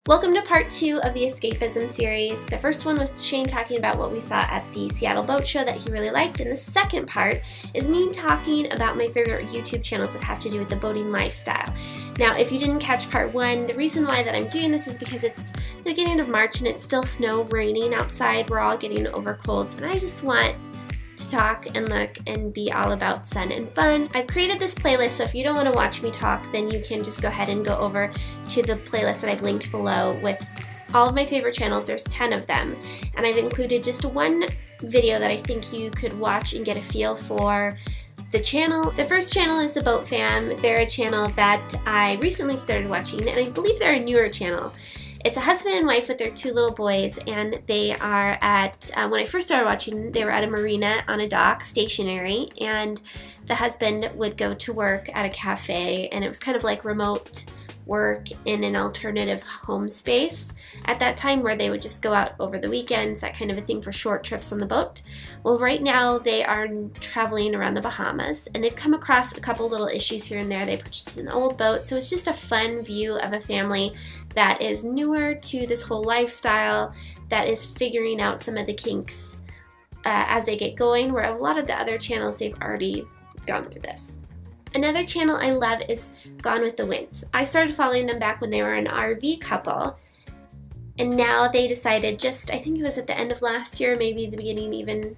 Welcome to part 2 of the escapism series. The first one was Shane talking about what we saw at the Seattle Boat Show that he really liked, and the second part is me talking about my favorite YouTube channels that have to do with the boating lifestyle. Now, if you didn't catch part 1, the reason why that I'm doing this is because it's the beginning of March and it's still raining outside. We're all getting over colds, and I just want to talk and look and be all about sun and fun. I've created this playlist, so if you don't want to watch me talk, then you can just go ahead and go over to the playlist that I've linked below with all of my favorite channels. There's 10 of them, and I've included just one video that I think you could watch and get a feel for the channel. The first channel is the Boat Fam. They're a channel that I recently started watching, and I believe they're a newer channel. It's a husband and wife with their 2 little boys, and they are at, when I first started watching, they were at a marina on a dock, stationary, and the husband would go to work at a cafe, and it was kind of like remote work in an alternative home space at that time, where they would just go out over the weekends, that kind of a thing, for short trips on the boat. Well, right now they are traveling around the Bahamas, and they've come across a couple little issues here and there. They purchased an old boat, so it's just a fun view of a family that is newer to this whole lifestyle, that is figuring out some of the kinks as they get going, where a lot of the other channels, they've already gone through this. Another channel I love is Gone with the Winds. I started following them back when they were an RV couple, and now they decided I think it was at the end of last year, maybe the beginning even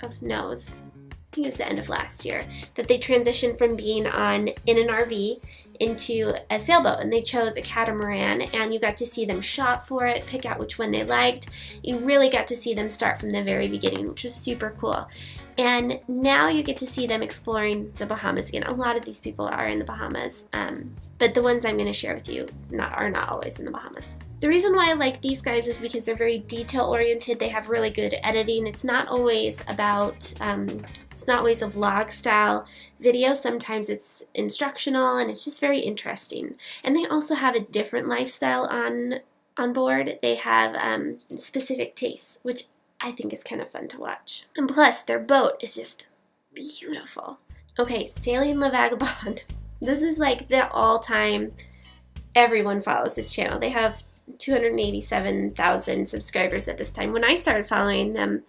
of, I think it was the end of last year, that they transitioned from being in an RV into a sailboat, and they chose a catamaran, and you got to see them shop for it, pick out which one they liked. You really got to see them start from the very beginning, which was super cool. And now you get to see them exploring the Bahamas again. A lot of these people are in the Bahamas, but the ones I'm going to share with you are not always in the Bahamas. The reason why I like these guys is because they're very detail-oriented. They have really good editing. It's not always about, it's not always a vlog-style video. Sometimes it's instructional, and it's just very interesting. And they also have a different lifestyle on board. They have specific tastes, which I think is kind of fun to watch. And plus, their boat is just beautiful. Okay, Sailing La Vagabond. This is like the all-time, everyone follows this channel. They have 287,000 subscribers at this time. When I started following them,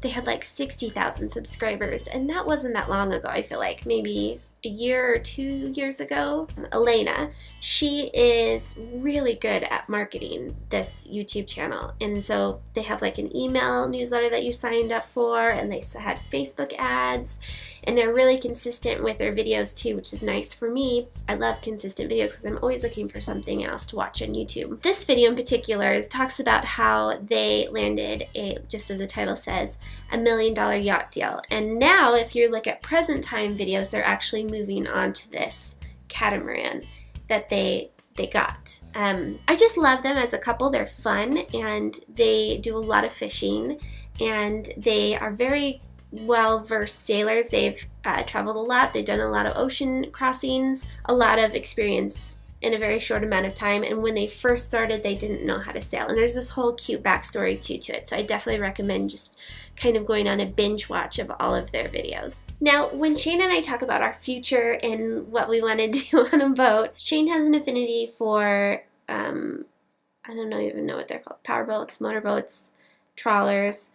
they had like 60,000 subscribers, and that wasn't that long ago. I feel like maybe a year or 2 years ago. Elena, she is really good at marketing this YouTube channel, and so they have like an email newsletter that you signed up for, and they had Facebook ads, and they're really consistent with their videos too, which is nice for me. I love consistent videos because I'm always looking for something else to watch on YouTube. This video in particular talks about how they landed just as the title says, $1 million yacht deal. And now if you look at present time videos, they're actually moving on to this catamaran that they got. I just love them as a couple. They're fun, and they do a lot of fishing, and they are very well-versed sailors. They've traveled a lot. They've done a lot of ocean crossings, a lot of experience in a very short amount of time, and when they first started, they didn't know how to sail, and there's this whole cute backstory to it, so I definitely recommend just kind of going on a binge watch of all of their videos. Now, when Shane and I talk about our future and what we want to do on a boat, Shane has an affinity for, I don't even know what they're called, power boats, motorboats, trawlers,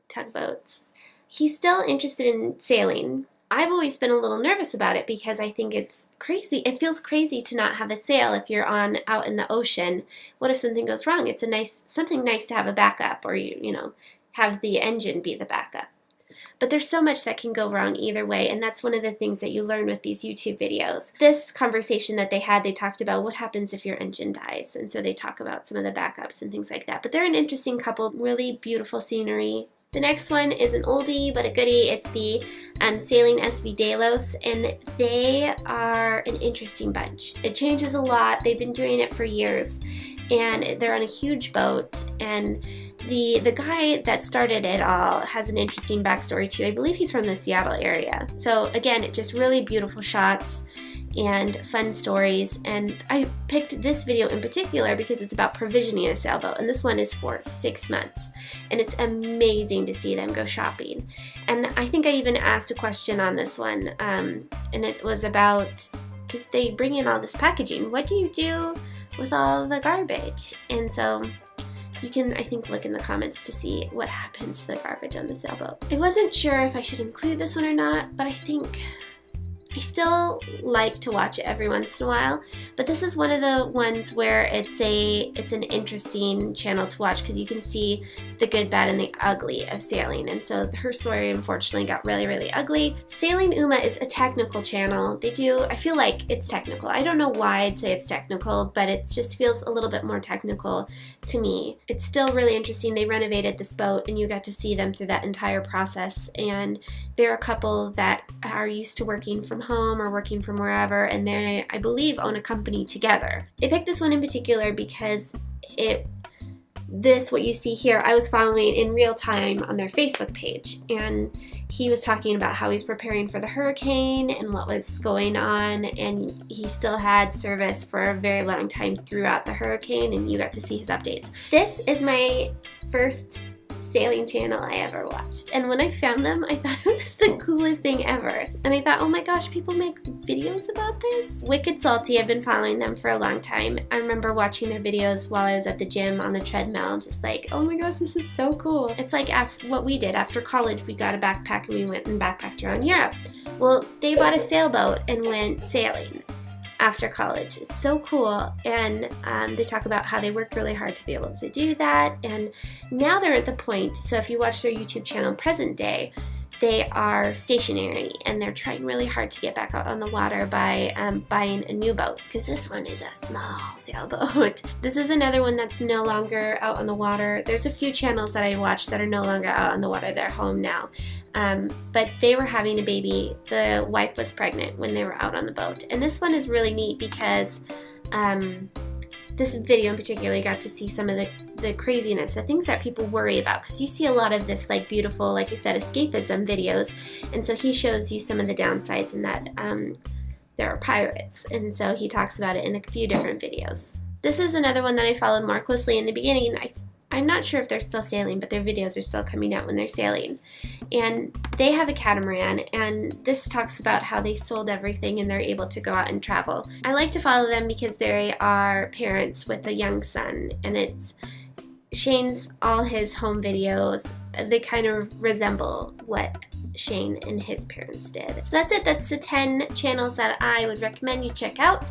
tugboats. He's still interested in sailing. I've always been a little nervous about it because I think it's crazy. It feels crazy to not have a sail if you're out in the ocean. What if something goes wrong? It's something nice to have a backup, or have the engine be the backup. But there's so much that can go wrong either way, and that's one of the things that you learn with these YouTube videos. This conversation that they had, they talked about what happens if your engine dies, and so they talk about some of the backups and things like that. But they're an interesting couple, really beautiful scenery. The next one is an oldie but a goodie. It's the Sailing SV Delos, and they are an interesting bunch. It changes a lot. They've been doing it for years, and they're on a huge boat, and the guy that started it all has an interesting backstory too. I believe he's from the Seattle area. So again, just really beautiful shots and fun stories, and I picked this video in particular because it's about provisioning a sailboat, and this one is for 6 months, and it's amazing to see them go shopping. And I think I even asked a question on this one, and it was about, because they bring in all this packaging, what do you do with all the garbage. And so you can, I think, look in the comments to see what happens to the garbage on the sailboat. I wasn't sure if I should include this one or not, but I think I still like to watch it every once in a while, but this is one of the ones where it's an interesting channel to watch because you can see the good, bad, and the ugly of sailing. And so her story unfortunately got really, really ugly. Sailing Uma is a technical channel. I feel like it's technical. I don't know why I'd say it's technical, but it just feels a little bit more technical to me. It's still really interesting. They renovated this boat and you got to see them through that entire process. And they're a couple that are used to working from home or working from wherever, and they, I believe, own a company together. I picked this one in particular because what you see here, I was following in real time on their Facebook page, and he was talking about how he's preparing for the hurricane and what was going on, and he still had service for a very long time throughout the hurricane, and you got to see his updates. This is my first sailing channel I ever watched, and when I found them I thought it was the coolest thing ever, and I thought, oh my gosh, people make videos about this? Wicked Salty, I've been following them for a long time. I remember watching their videos while I was at the gym on the treadmill, just like, oh my gosh, this is so cool. It's like what we did after college. We got a backpack and we went and backpacked around Europe. Well, they bought a sailboat and went sailing after college. It's so cool, and they talk about how they worked really hard to be able to do that, and now they're at the point, so if you watch their YouTube channel present day, they are stationary and they're trying really hard to get back out on the water by buying a new boat, because this one is a small sailboat. This is another one that's no longer out on the water. There's a few channels that I watch that are no longer out on the water. They're home now. But they were having a baby. The wife was pregnant when they were out on the boat. And this one is really neat because this video in particular, you got to see some of the craziness, the things that people worry about, because you see a lot of this like beautiful, like you said, escapism videos, and so he shows you some of the downsides in that there are pirates, and so he talks about it in a few different videos. This is another one that I followed more closely in the beginning. I'm not sure if they're still sailing, but their videos are still coming out when they're sailing. And they have a catamaran, and this talks about how they sold everything and they're able to go out and travel. I like to follow them because they are parents with a young son, and Shane's all his home videos, they kind of resemble what Shane and his parents did. So that's it. That's the 10 channels that I would recommend you check out.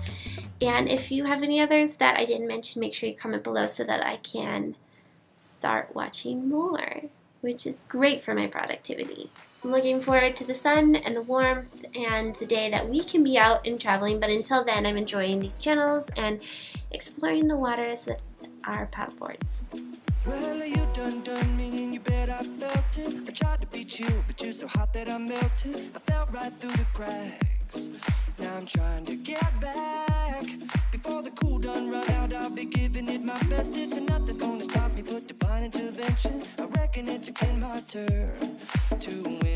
And if you have any others that I didn't mention, make sure you comment below so that I can start watching more, which is great for my productivity. I'm looking forward to the sun and the warmth and the day that we can be out and traveling, but until then I'm enjoying these channels and exploring the waters with our paddleboards. Well, you done me and you bet I felt it. I tried to beat you, but you're so hot that I melted. I fell right through the cracks. Now I'm trying to get back. Before the cool done run out, I'll be giving it my bestest, and nothing's gonna stop me but divine intervention. I reckon it's again my turn to win.